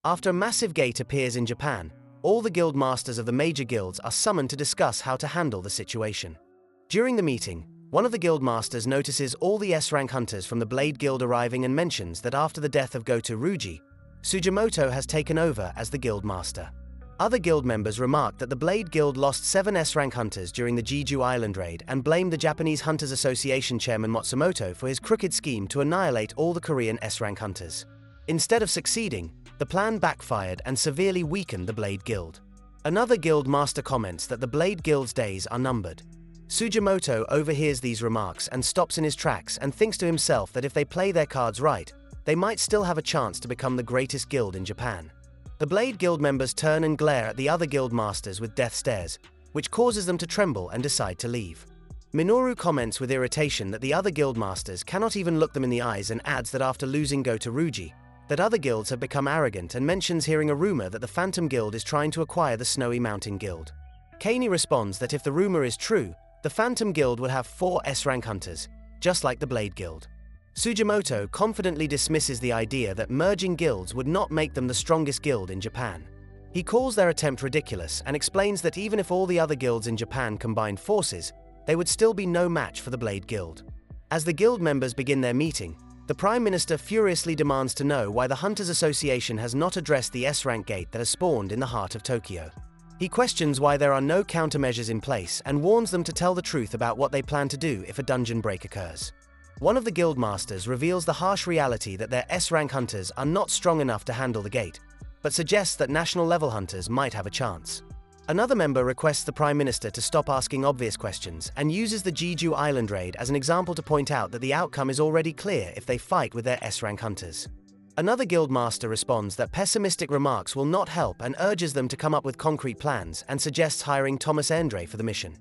After a massive gate appears in Japan, all the guild masters of the major guilds are summoned to discuss how to handle the situation. During the meeting, one of the guild masters notices all the S-rank hunters from the Blade Guild arriving and mentions that after the death of Goto Ruji, Sugimoto has taken over as the guild master. Other guild members remarked that the Blade Guild lost 7 S-rank hunters during the Jeju Island raid and blamed the Japanese Hunters Association chairman Matsumoto for his crooked scheme to annihilate all the Korean S-rank hunters. Instead of succeeding, the plan backfired and severely weakened the Blade Guild. Another guild master comments that the Blade Guild's days are numbered. Sugimoto overhears these remarks and stops in his tracks and thinks to himself that if they play their cards right, they might still have a chance to become the greatest guild in Japan. The Blade Guild members turn and glare at the other guild masters with death stares, which causes them to tremble and decide to leave. Minoru comments with irritation that the other guild masters cannot even look them in the eyes and adds that after losing Goto Ruji, that other guilds have become arrogant and mentions hearing a rumor that the Phantom Guild is trying to acquire the Snowy Mountain Guild. Kanei responds that if the rumor is true, the Phantom Guild would have 4 S-rank hunters, just like the Blade Guild. Sugimoto confidently dismisses the idea that merging guilds would not make them the strongest guild in Japan. He calls their attempt ridiculous and explains that even if all the other guilds in Japan combined forces, they would still be no match for the Blade Guild. As the guild members begin their meeting, the Prime Minister furiously demands to know why the Hunters Association has not addressed the S-rank gate that has spawned in the heart of Tokyo. He questions why there are no countermeasures in place and warns them to tell the truth about what they plan to do if a dungeon break occurs. One of the guild masters reveals the harsh reality that their S-rank hunters are not strong enough to handle the gate, but suggests that national-level hunters might have a chance. Another member requests the Prime Minister to stop asking obvious questions and uses the Jeju Island raid as an example to point out that the outcome is already clear if they fight with their S-rank hunters. Another guild master responds that pessimistic remarks will not help and urges them to come up with concrete plans and suggests hiring Thomas Endre for the mission.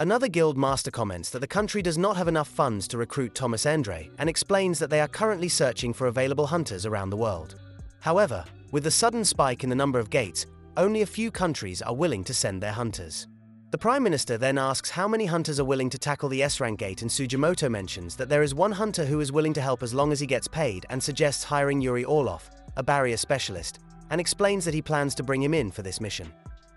Another guild master comments that the country does not have enough funds to recruit Thomas Endre and explains that they are currently searching for available hunters around the world. However, with the sudden spike in the number of gates, only a few countries are willing to send their hunters. The Prime Minister then asks how many hunters are willing to tackle the S-rank gate, and Sugimoto mentions that there is one hunter who is willing to help as long as he gets paid and suggests hiring Yuri Orlov, a barrier specialist, and explains that he plans to bring him in for this mission.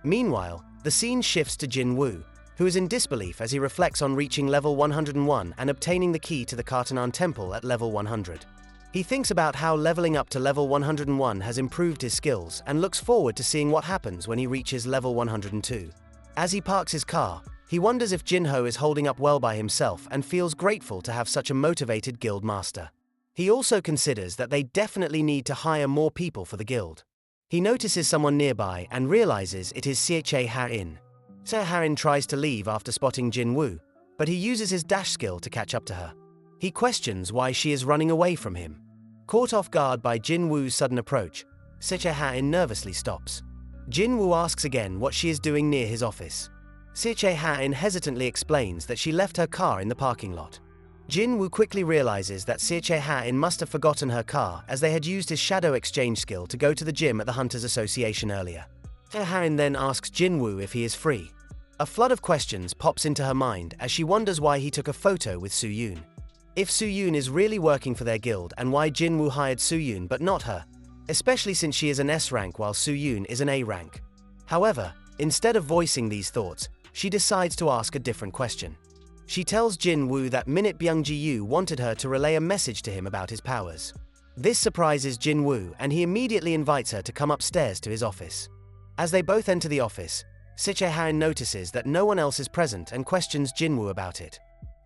Meanwhile, the scene shifts to Jin Woo, who is in disbelief as he reflects on reaching level 101 and obtaining the key to the Kartanan Temple at level 100. He thinks about how leveling up to level 101 has improved his skills and looks forward to seeing what happens when he reaches level 102. As he parks his car, he wonders if Jinho is holding up well by himself and feels grateful to have such a motivated guild master. He also considers that they definitely need to hire more people for the guild. He notices someone nearby and realizes it is Sieche Ha-in. Sir Ha-in tries to leave after spotting Jin Woo, but he uses his dash skill to catch up to her. He questions why she is running away from him. Caught off guard by Jin Woo's sudden approach, Sieche Ha-in nervously stops. Jin Woo asks again what she is doing near his office. Sieche Ha-in hesitantly explains that she left her car in the parking lot. Jin Woo quickly realizes that Sieche Ha-in must have forgotten her car as they had used his shadow exchange skill to go to the gym at the Hunters Association earlier. Sieche Ha-in then asks Jin Woo if he is free. A flood of questions pops into her mind as she wonders why he took a photo with Su-yoon. If Su-yoon is really working for their guild and why Jin Woo hired Su-yoon but not her, especially since she is an S rank while Su-yoon is an A rank. However, instead of voicing these thoughts, she decides to ask a different question. She tells Jin Woo that Minute Byung-ji-yu wanted her to relay a message to him about his powers. This surprises Jin Woo and he immediately invites her to come upstairs to his office. As they both enter the office, Sieche Ha-in notices that no one else is present and questions Jin Woo about it.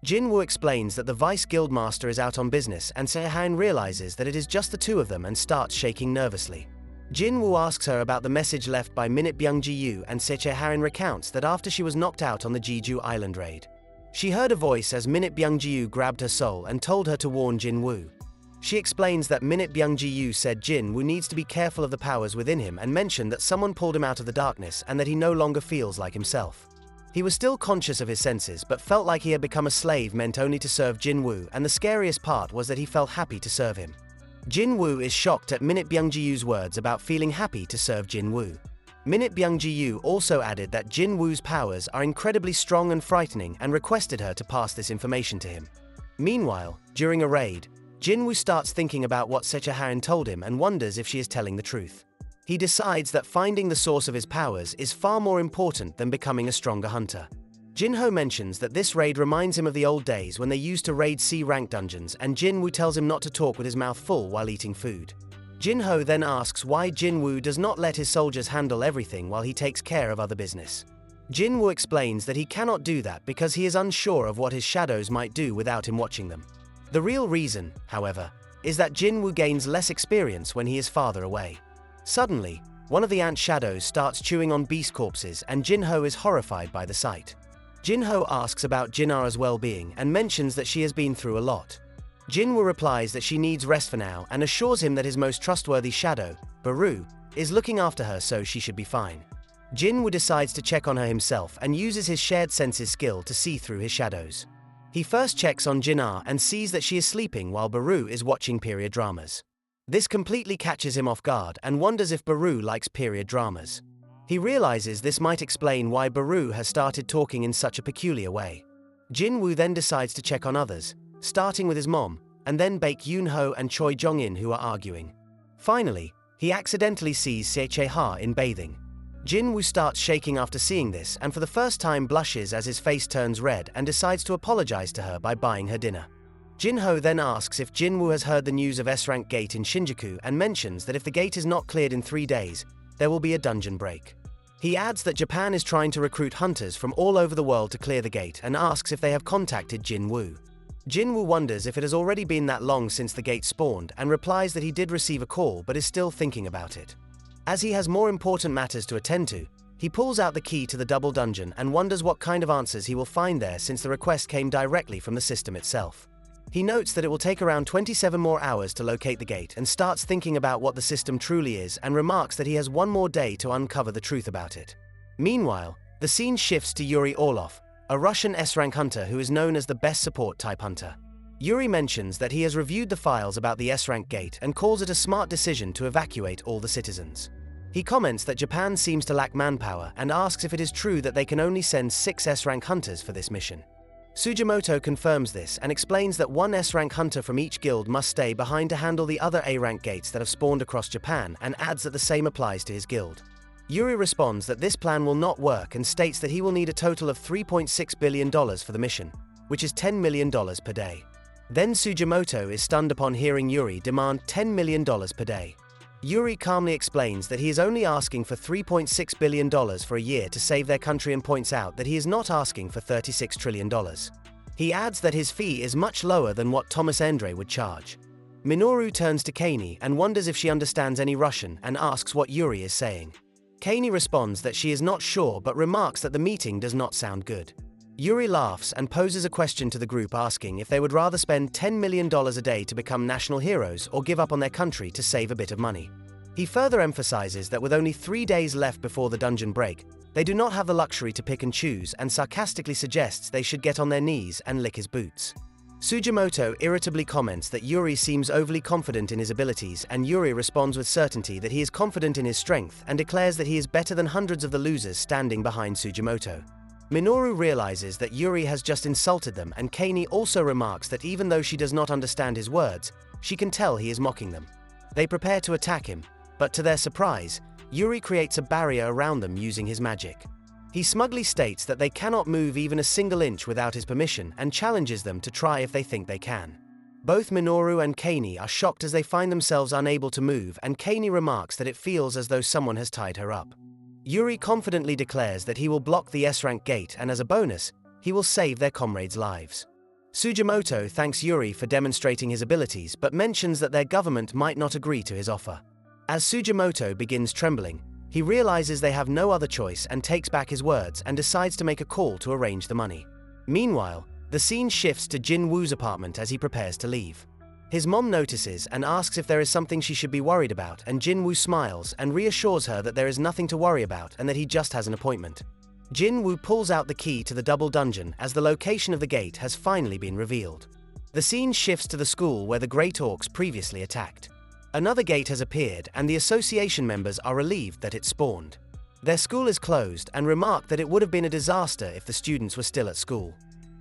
Jin Woo explains that the Vice Guildmaster is out on business and Sieche Ha-in realizes that it is just the two of them and starts shaking nervously. Jin Woo asks her about the message left by Minute Byung-ji-yu and Sieche Ha-in recounts that after she was knocked out on the Jeju Island raid, she heard a voice as Minute Byung-ji-yu grabbed her soul and told her to warn Jin Woo. She explains that Minute Byung-ji-yu said Jin Woo needs to be careful of the powers within him and mentioned that someone pulled him out of the darkness and that he no longer feels like himself. He was still conscious of his senses but felt like he had become a slave meant only to serve Jin Woo, and the scariest part was that he felt happy to serve him. Jin Woo is shocked at Minute Byung-ji-yu's words about feeling happy to serve Jin Woo. Minute Byung-ji-yu also added that Jin Woo's powers are incredibly strong and frightening and requested her to pass this information to him. Meanwhile, during a raid, Jin Woo starts thinking about what Sieche Ha-in told him and wonders if she is telling the truth. He decides that finding the source of his powers is far more important than becoming a stronger hunter. Jinho mentions that this raid reminds him of the old days when they used to raid C-rank dungeons, and Jinwoo tells him not to talk with his mouth full while eating food. Jinho then asks why Jinwoo does not let his soldiers handle everything while he takes care of other business. Jinwoo explains that he cannot do that because he is unsure of what his shadows might do without him watching them. The real reason, however, is that Jinwoo gains less experience when he is farther away. Suddenly, one of the ant shadows starts chewing on beast corpses, and Jinho is horrified by the sight. Jinho asks about Jinara's well-being and mentions that she has been through a lot. Jinwoo replies that she needs rest for now and assures him that his most trustworthy shadow, Baru, is looking after her, so she should be fine. Jinwoo decides to check on her himself and uses his shared senses skill to see through his shadows. He first checks on Jinara and sees that she is sleeping while Baru is watching period dramas. This completely catches him off guard and wonders if Baru likes period dramas. He realizes this might explain why Baru has started talking in such a peculiar way. Jinwoo then decides to check on others, starting with his mom, and then Baek Yoonho and Choi Jong-in, who are arguing. Finally, he accidentally sees Se Che-ha in bathing. Jinwoo starts shaking after seeing this and for the first time blushes as his face turns red and decides to apologize to her by buying her dinner. Jinho then asks if Jinwoo has heard the news of S-Rank Gate in Shinjuku and mentions that if the gate is not cleared in 3 days, there will be a dungeon break. He adds that Japan is trying to recruit hunters from all over the world to clear the gate and asks if they have contacted Jinwoo. Jinwoo wonders if it has already been that long since the gate spawned and replies that he did receive a call but is still thinking about it. As he has more important matters to attend to, he pulls out the key to the double dungeon and wonders what kind of answers he will find there since the request came directly from the system itself. He notes that it will take around 27 more hours to locate the gate and starts thinking about what the system truly is and remarks that he has one more day to uncover the truth about it. Meanwhile, the scene shifts to Yuri Orlov, a Russian S-rank hunter who is known as the best support type hunter. Yuri mentions that he has reviewed the files about the S-rank gate and calls it a smart decision to evacuate all the citizens. He comments that Japan seems to lack manpower and asks if it is true that they can only send 6 S-rank hunters for this mission. Sugimoto confirms this and explains that 1 S-rank hunter from each guild must stay behind to handle the other A-rank gates that have spawned across Japan, and adds that the same applies to his guild. Yuri responds that this plan will not work and states that he will need a total of $3.6 billion for the mission, which is $10 million per day. Then Sugimoto is stunned upon hearing Yuri demand $10 million per day. Yuri calmly explains that he is only asking for $3.6 billion for a year to save their country and points out that he is not asking for $36 trillion. He adds that his fee is much lower than what Thomas Endre would charge. Minoru turns to Kanei and wonders if she understands any Russian and asks what Yuri is saying. Kanei responds that she is not sure but remarks that the meeting does not sound good. Yuri laughs and poses a question to the group asking if they would rather spend $10 million a day to become national heroes or give up on their country to save a bit of money. He further emphasizes that with only 3 days left before the dungeon break, they do not have the luxury to pick and choose and sarcastically suggests they should get on their knees and lick his boots. Sugimoto irritably comments that Yuri seems overly confident in his abilities, and Yuri responds with certainty that he is confident in his strength and declares that he is better than hundreds of the losers standing behind Sugimoto. Minoru realizes that Yuri has just insulted them, and Kanei also remarks that even though she does not understand his words, she can tell he is mocking them. They prepare to attack him, but to their surprise, Yuri creates a barrier around them using his magic. He smugly states that they cannot move even a single inch without his permission and challenges them to try if they think they can. Both Minoru and Kanei are shocked as they find themselves unable to move, and Kanei remarks that it feels as though someone has tied her up. Yuri confidently declares that he will block the S-rank gate and as a bonus, he will save their comrades' lives. Sugimoto thanks Yuri for demonstrating his abilities but mentions that their government might not agree to his offer. As Sugimoto begins trembling, he realizes they have no other choice and takes back his words and decides to make a call to arrange the money. Meanwhile, the scene shifts to Jin Woo's apartment as he prepares to leave. His mom notices and asks if there is something she should be worried about, and Jin Woo smiles and reassures her that there is nothing to worry about and that he just has an appointment. Jin Woo pulls out the key to the double dungeon as the location of the gate has finally been revealed. The scene shifts to the school where the Great Orcs previously attacked. Another gate has appeared and the association members are relieved that it spawned. Their school is closed and remark that it would have been a disaster if the students were still at school.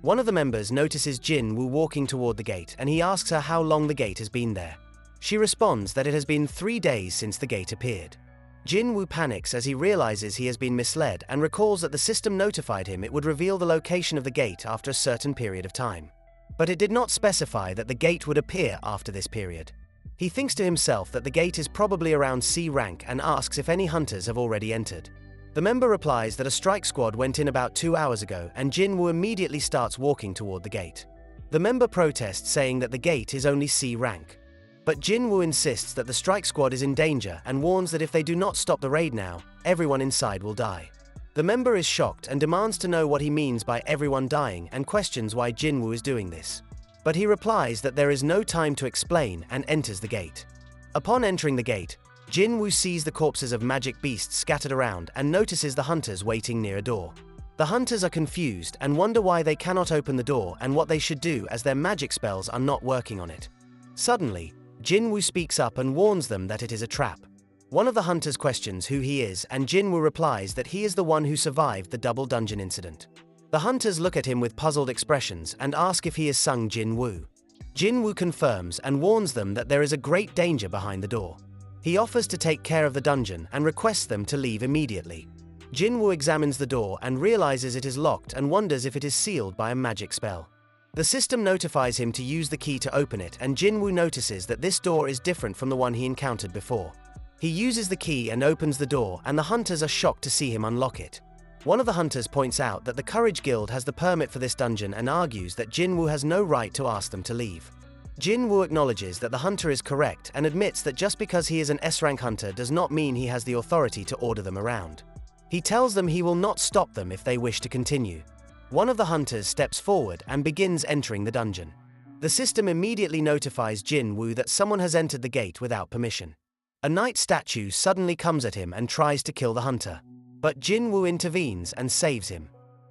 One of the members notices Jin Woo walking toward the gate and he asks her how long the gate has been there. She responds that it has been 3 days since the gate appeared. Jin Woo panics as he realizes he has been misled and recalls that the system notified him it would reveal the location of the gate after a certain period of time. But it did not specify that the gate would appear after this period. He thinks to himself that the gate is probably around C rank and asks if any hunters have already entered. The member replies that a strike squad went in about 2 hours ago, and Jin Woo immediately starts walking toward the gate. The member protests, saying that the gate is only C rank. But Jin Woo insists that the strike squad is in danger and warns that if they do not stop the raid now, everyone inside will die. The member is shocked and demands to know what he means by everyone dying and questions why Jin Woo is doing this. But he replies that there is no time to explain and enters the gate. Upon entering the gate, Jin Woo sees the corpses of magic beasts scattered around and notices the hunters waiting near a door. The hunters are confused and wonder why they cannot open the door and what they should do, as their magic spells are not working on it. Suddenly, Jin Woo speaks up and warns them that it is a trap. One of the hunters questions who he is, and Jin Woo replies that he is the one who survived the double dungeon incident. The hunters look at him with puzzled expressions and ask if he is Sung Jin Woo. Jin Woo confirms and warns them that there is a great danger behind the door. He offers to take care of the dungeon and requests them to leave immediately. Jin Woo examines the door and realizes it is locked and wonders if it is sealed by a magic spell. The system notifies him to use the key to open it, and Jin Woo notices that this door is different from the one he encountered before. He uses the key and opens the door, and the hunters are shocked to see him unlock it. One of the hunters points out that the Courage Guild has the permit for this dungeon and argues that Jin Woo has no right to ask them to leave. Jin Woo acknowledges that the hunter is correct and admits that just because he is an S-rank hunter does not mean he has the authority to order them around. He tells them he will not stop them if they wish to continue. One of the hunters steps forward and begins entering the dungeon. The system immediately notifies Jin Woo that someone has entered the gate without permission. A knight statue suddenly comes at him and tries to kill the hunter. But Jin Woo intervenes and saves him.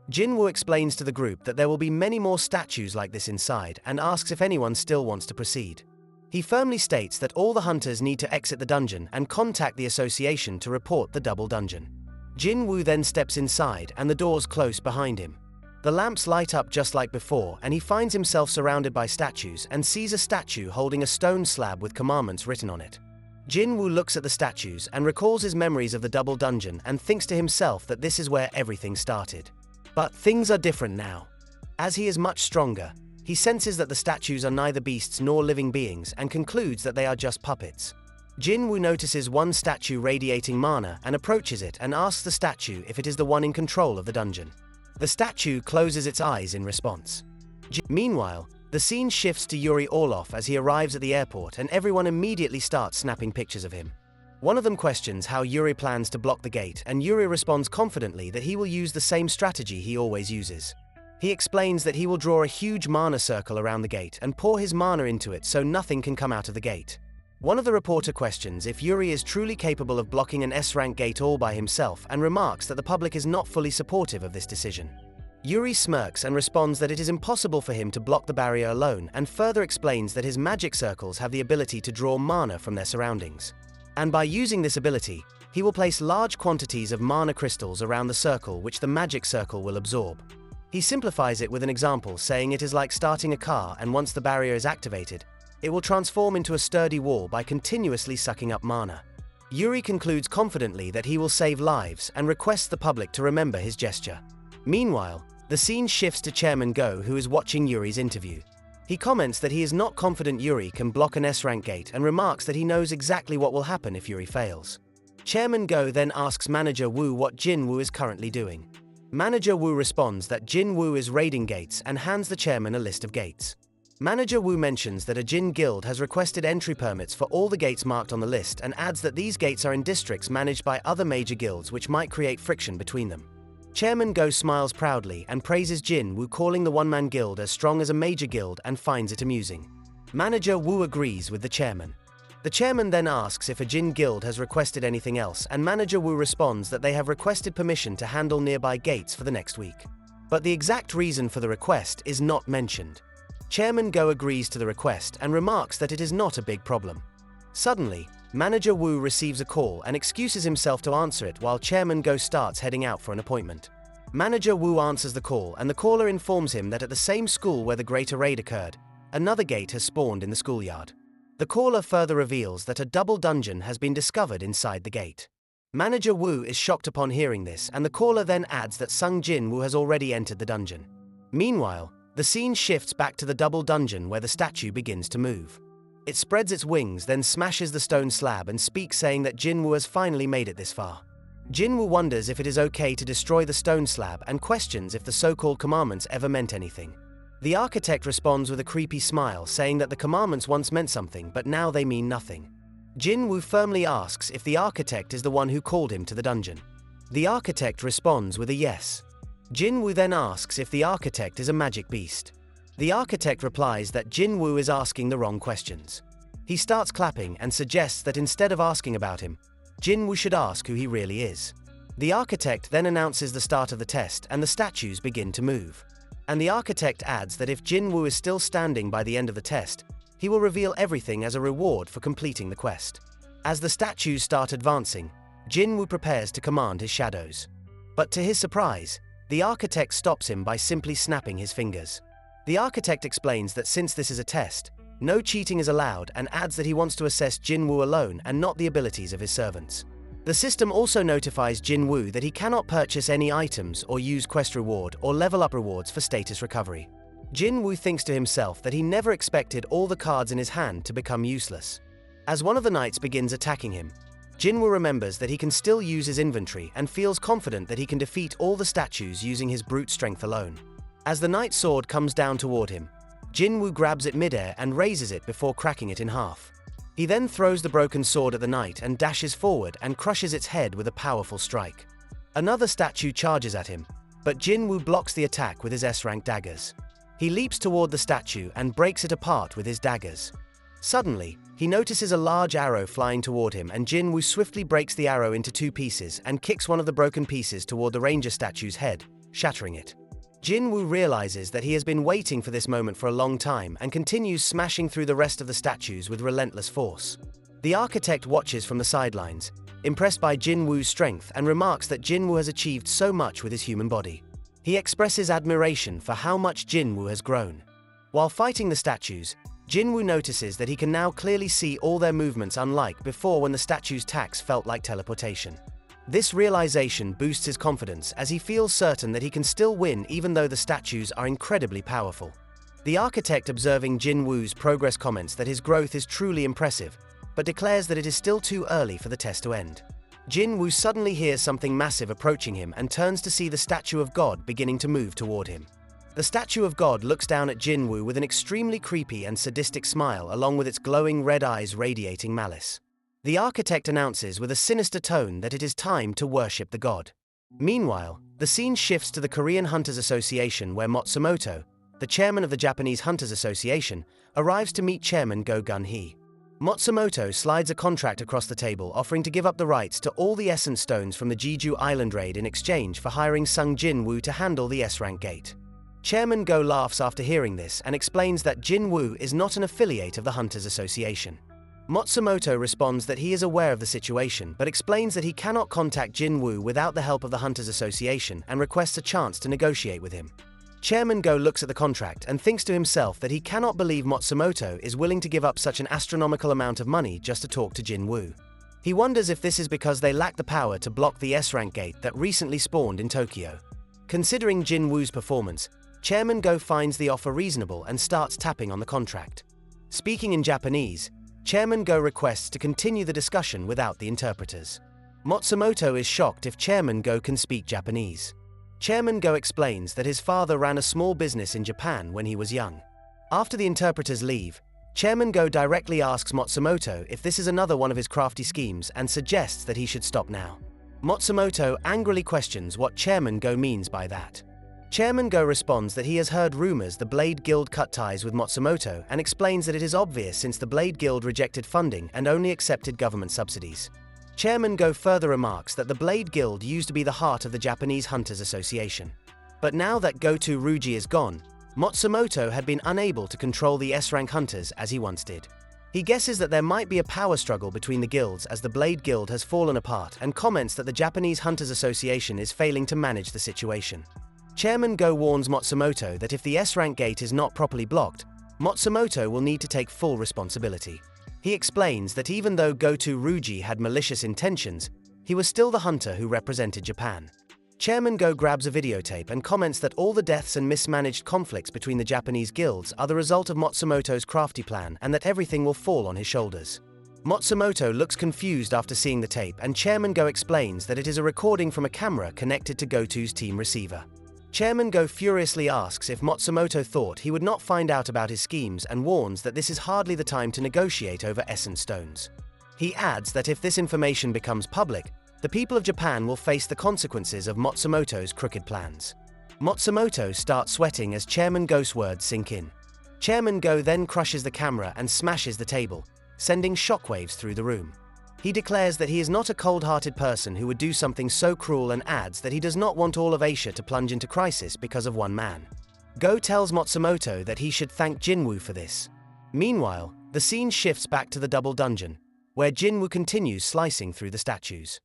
Jin Woo explains to the group that there will be many more statues like this inside and asks if anyone still wants to proceed. He firmly states that all the hunters need to exit the dungeon and contact the association to report the double dungeon. Jin Woo then steps inside and the doors close behind him. The lamps light up just like before, and he finds himself surrounded by statues and sees a statue holding a stone slab with commandments written on it. Jin Woo looks at the statues and recalls his memories of the double dungeon and thinks to himself that this is where everything started. But things are different now. As he is much stronger, he senses that the statues are neither beasts nor living beings and concludes that they are just puppets. Jin Woo notices one statue radiating mana and approaches it and asks the statue if it is the one in control of the dungeon. The statue closes its eyes in response. Meanwhile, the scene shifts to Yuri Orlov as he arrives at the airport, and everyone immediately starts snapping pictures of him. One of them questions how Yuri plans to block the gate, and Yuri responds confidently that he will use the same strategy he always uses. He explains that he will draw a huge mana circle around the gate and pour his mana into it so nothing can come out of the gate. One of the reporter questions if Yuri is truly capable of blocking an S-rank gate all by himself and remarks that the public is not fully supportive of this decision. Yuri smirks and responds that it is impossible for him to block the barrier alone, and further explains that his magic circles have the ability to draw mana from their surroundings. And by using this ability, he will place large quantities of mana crystals around the circle which the magic circle will absorb. He simplifies it with an example, saying it is like starting a car, and once the barrier is activated, it will transform into a sturdy wall by continuously sucking up mana. Yuri concludes confidently that he will save lives and requests the public to remember his gesture. Meanwhile, the scene shifts to Chairman Go, who is watching Yuri's interview. He comments that he is not confident Yuri can block an S-rank gate and remarks that he knows exactly what will happen if Yuri fails. Chairman Go then asks Manager Woo what Jin Woo is currently doing. Manager Woo responds that Jin Woo is raiding gates and hands the chairman a list of gates. Manager Woo mentions that a Jin guild has requested entry permits for all the gates marked on the list and adds that these gates are in districts managed by other major guilds, which might create friction between them. Chairman Go smiles proudly and praises Jin Woo, calling the one-man guild as strong as a major guild, and finds it amusing. Manager Woo agrees with the chairman. The chairman then asks if a Jin guild has requested anything else, and Manager Woo responds that they have requested permission to handle nearby gates for the next week. But the exact reason for the request is not mentioned. Chairman Go agrees to the request and remarks that it is not a big problem. Suddenly, Manager Woo receives a call and excuses himself to answer it while Chairman Go starts heading out for an appointment. Manager Woo answers the call, and the caller informs him that at the same school where the greater raid occurred, another gate has spawned in the schoolyard. The caller further reveals that a double dungeon has been discovered inside the gate. Manager Wu is shocked upon hearing this, and the caller then adds that Sung Jin Woo has already entered the dungeon. Meanwhile, the scene shifts back to the double dungeon where the statue begins to move. It spreads its wings, then smashes the stone slab and speaks, saying that Jin Woo has finally made it this far. Jin Woo wonders if it is okay to destroy the stone slab and questions if the so-called commandments ever meant anything. The architect responds with a creepy smile, saying that the commandments once meant something, but now they mean nothing. Jin Woo firmly asks if the architect is the one who called him to the dungeon. The architect responds with a yes. Jin Woo then asks if the architect is a magic beast. The architect replies that Jin Woo is asking the wrong questions. He starts clapping and suggests that instead of asking about him, Jin Woo should ask who he really is. The architect then announces the start of the test and the statues begin to move. And the architect adds that if Jin Woo is still standing by the end of the test, he will reveal everything as a reward for completing the quest. As the statues start advancing, Jin Woo prepares to command his shadows. But to his surprise, the architect stops him by simply snapping his fingers. The architect explains that since this is a test, no cheating is allowed, and adds that he wants to assess Jin Woo alone and not the abilities of his servants. The system also notifies Jin Woo that he cannot purchase any items or use quest reward or level up rewards for status recovery. Jin Woo thinks to himself that he never expected all the cards in his hand to become useless. As one of the knights begins attacking him, Jin Woo remembers that he can still use his inventory and feels confident that he can defeat all the statues using his brute strength alone. As the knight's sword comes down toward him, Jin Woo grabs it midair and raises it before cracking it in half. He then throws the broken sword at the knight and dashes forward and crushes its head with a powerful strike. Another statue charges at him, but Jin Woo blocks the attack with his S-rank daggers. He leaps toward the statue and breaks it apart with his daggers. Suddenly, he notices a large arrow flying toward him, and Jin Woo swiftly breaks the arrow into two pieces and kicks one of the broken pieces toward the ranger statue's head, shattering it. Jin Woo realizes that he has been waiting for this moment for a long time and continues smashing through the rest of the statues with relentless force. The architect watches from the sidelines, impressed by Jin Woo's strength, and remarks that Jin Woo has achieved so much with his human body. He expresses admiration for how much Jin Woo has grown. While fighting the statues, Jin Woo notices that he can now clearly see all their movements, unlike before when the statues' attacks felt like teleportation. This realization boosts his confidence as he feels certain that he can still win even though the statues are incredibly powerful. The architect, observing Jin Woo's progress, comments that his growth is truly impressive, but declares that it is still too early for the test to end. Jin Woo suddenly hears something massive approaching him and turns to see the statue of God beginning to move toward him. The statue of God looks down at Jin Woo with an extremely creepy and sadistic smile, along with its glowing red eyes radiating malice. The architect announces with a sinister tone that it is time to worship the god. Meanwhile, the scene shifts to the Korean Hunters Association, where Matsumoto, the chairman of the Japanese Hunters Association, arrives to meet Chairman Go Gun-hee. Matsumoto slides a contract across the table, offering to give up the rights to all the essence stones from the Jeju Island raid in exchange for hiring Sung Jin Woo to handle the S-rank gate. Chairman Go laughs after hearing this and explains that Jin Woo is not an affiliate of the Hunters Association. Matsumoto responds that he is aware of the situation, but explains that he cannot contact Jin Woo without the help of the Hunters Association and requests a chance to negotiate with him. Chairman Go looks at the contract and thinks to himself that he cannot believe Matsumoto is willing to give up such an astronomical amount of money just to talk to Jin Woo. He wonders if this is because they lack the power to block the S-rank gate that recently spawned in Tokyo. Considering Jin Woo's performance, Chairman Go finds the offer reasonable and starts tapping on the contract. Speaking in Japanese, Chairman Go requests to continue the discussion without the interpreters. Matsumoto is shocked if Chairman Go can speak Japanese. Chairman Go explains that his father ran a small business in Japan when he was young. After the interpreters leave, Chairman Go directly asks Matsumoto if this is another one of his crafty schemes and suggests that he should stop now. Matsumoto angrily questions what Chairman Go means by that. Chairman Go responds that he has heard rumors the Blade Guild cut ties with Matsumoto and explains that it is obvious since the Blade Guild rejected funding and only accepted government subsidies. Chairman Go further remarks that the Blade Guild used to be the heart of the Japanese Hunters Association. But now that Goto Ruji is gone, Matsumoto had been unable to control the S-rank hunters as he once did. He guesses that there might be a power struggle between the guilds as the Blade Guild has fallen apart and comments that the Japanese Hunters Association is failing to manage the situation. Chairman Go warns Matsumoto that if the S-rank gate is not properly blocked, Matsumoto will need to take full responsibility. He explains that even though Goto Ruji had malicious intentions, he was still the hunter who represented Japan. Chairman Go grabs a videotape and comments that all the deaths and mismanaged conflicts between the Japanese guilds are the result of Matsumoto's crafty plan and that everything will fall on his shoulders. Matsumoto looks confused after seeing the tape, and Chairman Go explains that it is a recording from a camera connected to Goto's team receiver. Chairman Go furiously asks if Matsumoto thought he would not find out about his schemes and warns that this is hardly the time to negotiate over essence stones. He adds that if this information becomes public, the people of Japan will face the consequences of Matsumoto's crooked plans. Matsumoto starts sweating as Chairman Go's words sink in. Chairman Go then crushes the camera and smashes the table, sending shockwaves through the room. He declares that he is not a cold-hearted person who would do something so cruel and adds that he does not want all of Asia to plunge into crisis because of one man. Go tells Matsumoto that he should thank Jinwoo for this. Meanwhile, the scene shifts back to the double dungeon, where Jinwoo continues slicing through the statues.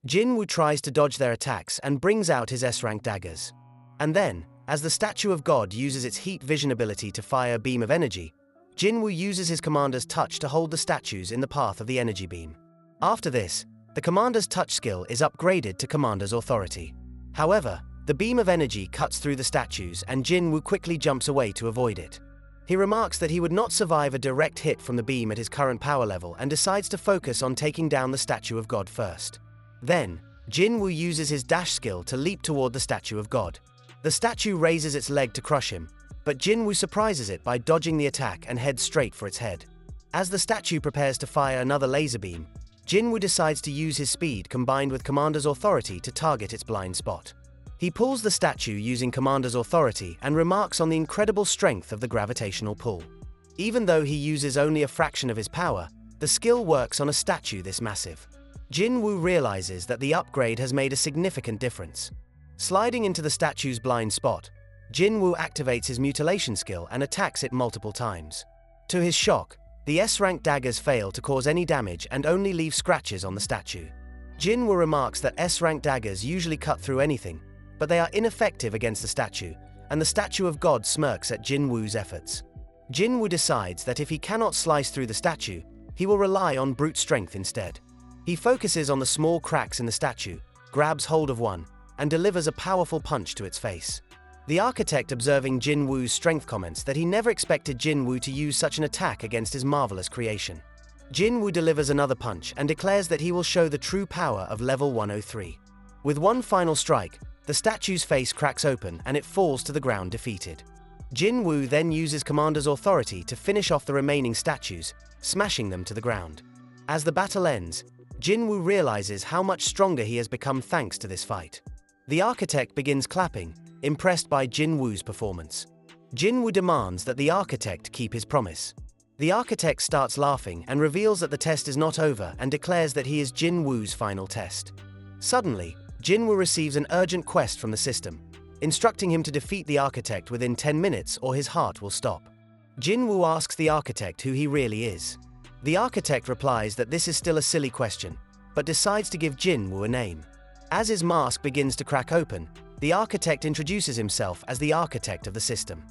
Jinwoo tries to dodge their attacks and brings out his S-rank daggers. And then, as the statue of God uses its heat vision ability to fire a beam of energy, Jinwoo uses his commander's touch to hold the statues in the path of the energy beam. After this, the commander's touch skill is upgraded to commander's authority. However, the beam of energy cuts through the statues and Jinwoo quickly jumps away to avoid it. He remarks that he would not survive a direct hit from the beam at his current power level and decides to focus on taking down the statue of God first. Then, Jinwoo uses his dash skill to leap toward the statue of God. The statue raises its leg to crush him, but Jinwoo surprises it by dodging the attack and heads straight for its head. As the statue prepares to fire another laser beam, Jinwoo decides to use his speed combined with Commander's authority to target its blind spot. He pulls the statue using Commander's authority and remarks on the incredible strength of the gravitational pull. Even though he uses only a fraction of his power, the skill works on a statue this massive. Jinwoo realizes that the upgrade has made a significant difference. Sliding into the statue's blind spot, Jinwoo activates his mutilation skill and attacks it multiple times. To his shock, the S-rank daggers fail to cause any damage and only leave scratches on the statue. Jinwoo remarks that S-rank daggers usually cut through anything, but they are ineffective against the statue, and the statue of God smirks at Jinwoo's efforts. Jinwoo decides that if he cannot slice through the statue, he will rely on brute strength instead. He focuses on the small cracks in the statue, grabs hold of one, and delivers a powerful punch to its face. The architect, observing Jinwoo's strength, comments that he never expected Jinwoo to use such an attack against his marvelous creation. Jinwoo delivers another punch and declares that he will show the true power of level 103. With one final strike, the statue's face cracks open and it falls to the ground defeated. Jinwoo then uses Commander's authority to finish off the remaining statues, smashing them to the ground. As the battle ends, Jinwoo realizes how much stronger he has become thanks to this fight. The architect begins clapping, impressed by Jinwoo's performance. Jinwoo demands that the architect keep his promise. The architect starts laughing and reveals that the test is not over and declares that he is Jinwoo's final test. Suddenly, Jinwoo receives an urgent quest from the system, instructing him to defeat the architect within 10 minutes or his heart will stop. Jinwoo asks the architect who he really is. The architect replies that this is still a silly question, but decides to give Jinwoo a name. As his mask begins to crack open, the architect introduces himself as the architect of the system.